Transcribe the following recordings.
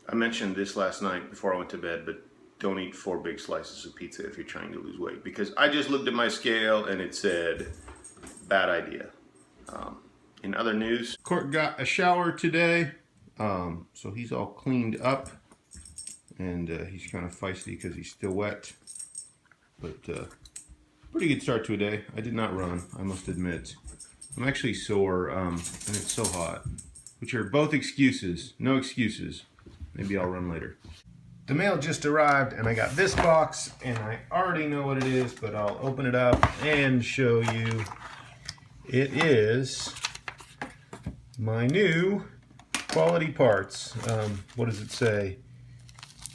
I mentioned this last night before I went to bed, but don't eat 4 big slices of pizza if you're trying to lose weight, because I just looked at my scale and it said bad idea. In other news, Court got a shower today, so he's all cleaned up, and he's kind of feisty because he's still wet, but pretty good start to a day. I did not run, I must admit. I'm actually sore, and it's so hot, which are both excuses. No excuses. Maybe I'll run later. The mail just arrived, and I got this box, and I already know what it is, but I'll open it up and show you. It is my new quality parts. What does it say?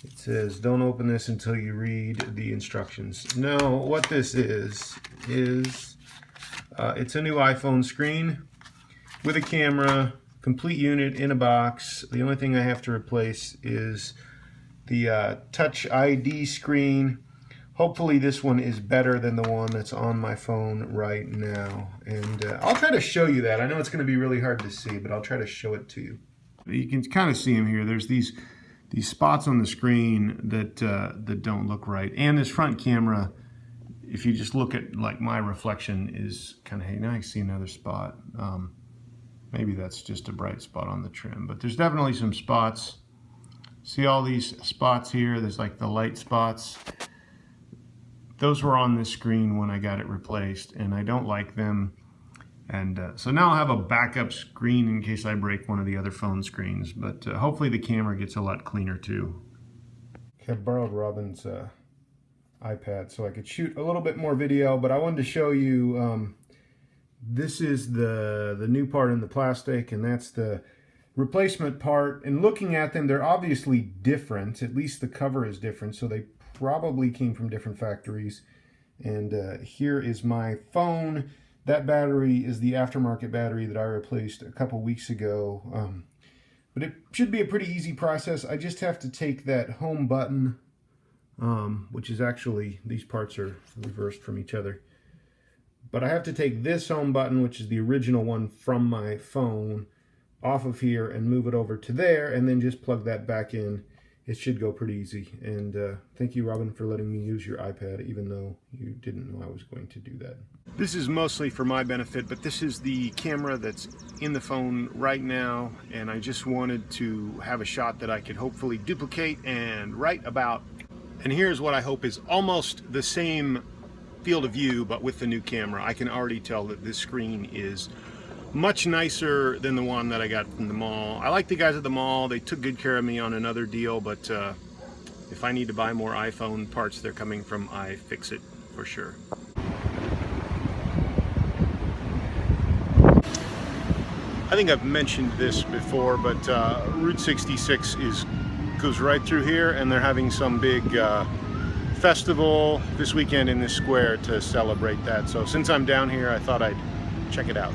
It says, don't open this until you read the instructions. No, what this is it's a new iPhone screen with a camera, complete unit in a box. The only thing I have to replace is the Touch ID screen. Hopefully this one is better than the one that's on my phone right now. And I'll try to show you that. I know it's going to be really hard to see, but I'll try to show it to you. You can kind of see them here. There's these spots on the screen that that don't look right. And this front camera, if you just look at like my reflection, is kind of, hey, now I see another spot. Maybe that's just a bright spot on the trim, but there's definitely some spots. See all these spots here? There's like the light spots. Those were on this screen when I got it replaced, and I don't like them. And so now I'll have a backup screen in case I break one of the other phone screens, but hopefully the camera gets a lot cleaner too. I borrowed Robin's iPad so I could shoot a little bit more video, but I wanted to show you this is the new part in the plastic, and that's the replacement part. And looking at them, they're obviously different. At least the cover is different, so they probably came from different factories. And here is my phone. That battery is the aftermarket battery that I replaced a couple weeks ago. But it should be a pretty easy process. I just have to take that home button, which is actually, these parts are reversed from each other. But I have to take this home button, which is the original one from my phone, off of here and move it over to there, and then just plug that back in. It should go pretty easy. And thank you, Robin, for letting me use your iPad, even though you didn't know I was going to do that. This is mostly for my benefit, but this is the camera that's in the phone right now, and I just wanted to have a shot that I could hopefully duplicate and write about. And here's what I hope is almost the same field of view, but with the new camera. I can already tell that this screen is much nicer than the one that I got from the mall. I like the guys at the mall. They took good care of me on another deal, but if I need to buy more iPhone parts, they're coming from iFixit for sure. I think I've mentioned this before, but Route 66 goes right through here, and they're having some big festival this weekend in this square to celebrate that. So since I'm down here, I thought I'd check it out.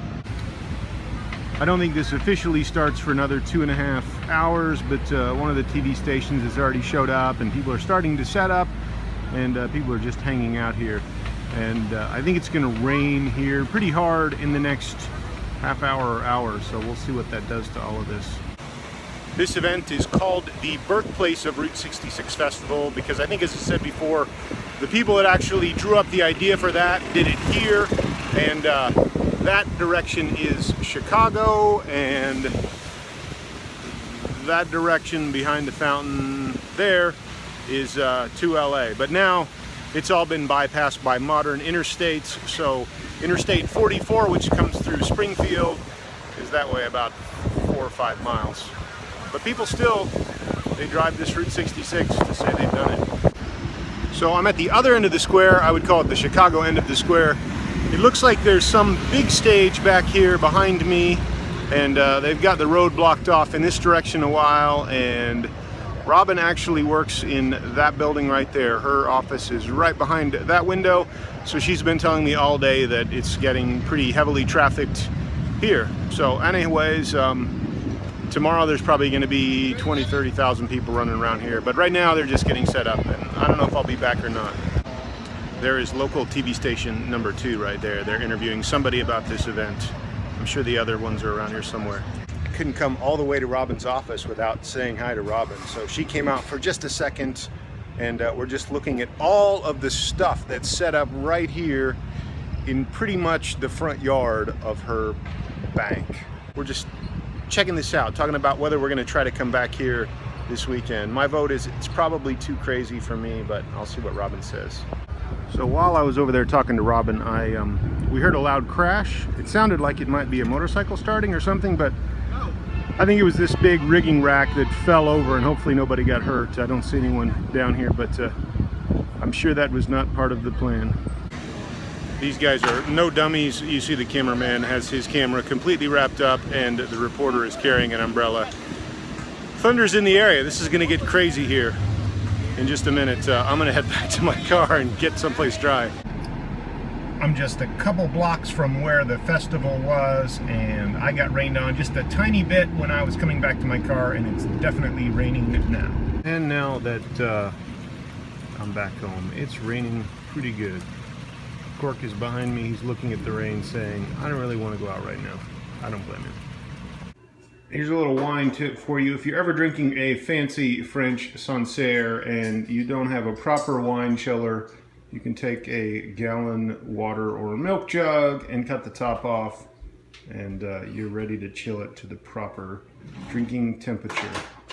I don't think this officially starts for another 2.5 hours, but one of the TV stations has already showed up, and people are starting to set up, and people are just hanging out here. And I think it's going to rain here pretty hard in the next half hour or hour, so we'll see what that does to all of this. This event is called the birthplace of Route 66 Festival because I think, as I said before, the people that actually drew up the idea for that did it here, and that direction is Chicago, and that direction behind the fountain there is to LA. But now it's all been bypassed by modern interstates, so Interstate 44, which comes through Springfield, is that way about 4 or 5 miles. But people still, they drive this Route 66 to say they've done it. So I'm at the other end of the square. I would call it the Chicago end of the square. It looks like there's some big stage back here behind me, and they've got the road blocked off in this direction a while, and Robin actually works in that building right there. Her office is right behind that window, so she's been telling me all day that it's getting pretty heavily trafficked here. So anyways, tomorrow there's probably going to be 20,000-30,000 people running around here, but right now they're just getting set up, and I don't know if I'll be back or not. There is local TV station number 2 right there. They're interviewing somebody about this event. I'm sure the other ones are around here somewhere. couldn't come all the way to Robin's office without saying hi to Robin. So she came out for just a second, and we're just looking at all of the stuff that's set up right here in pretty much the front yard of her bank. We're just checking this out, talking about whether we're going to try to come back here this weekend. My vote is it's probably too crazy for me, but I'll see what Robin says. So while I was over there talking to Robin, we heard a loud crash. It sounded like it might be a motorcycle starting or something, but I think it was this big rigging rack that fell over, and hopefully nobody got hurt. I don't see anyone down here, but I'm sure that was not part of the plan. These guys are no dummies. You see the cameraman has his camera completely wrapped up, and the reporter is carrying an umbrella. Thunder's in the area. This is going to get crazy here in just a minute. I'm going to head back to my car and get someplace dry. I'm just a couple blocks from where the festival was, and I got rained on just a tiny bit when I was coming back to my car, and it's definitely raining now. And now that I'm back home, it's raining pretty good. Cork is behind me. He's looking at the rain saying, I don't really want to go out right now. I don't blame him. Here's a little wine tip for you. If you're ever drinking a fancy French Sancerre and you don't have a proper wine chiller, you can take a gallon water or milk jug and cut the top off, and you're ready to chill it to the proper drinking temperature.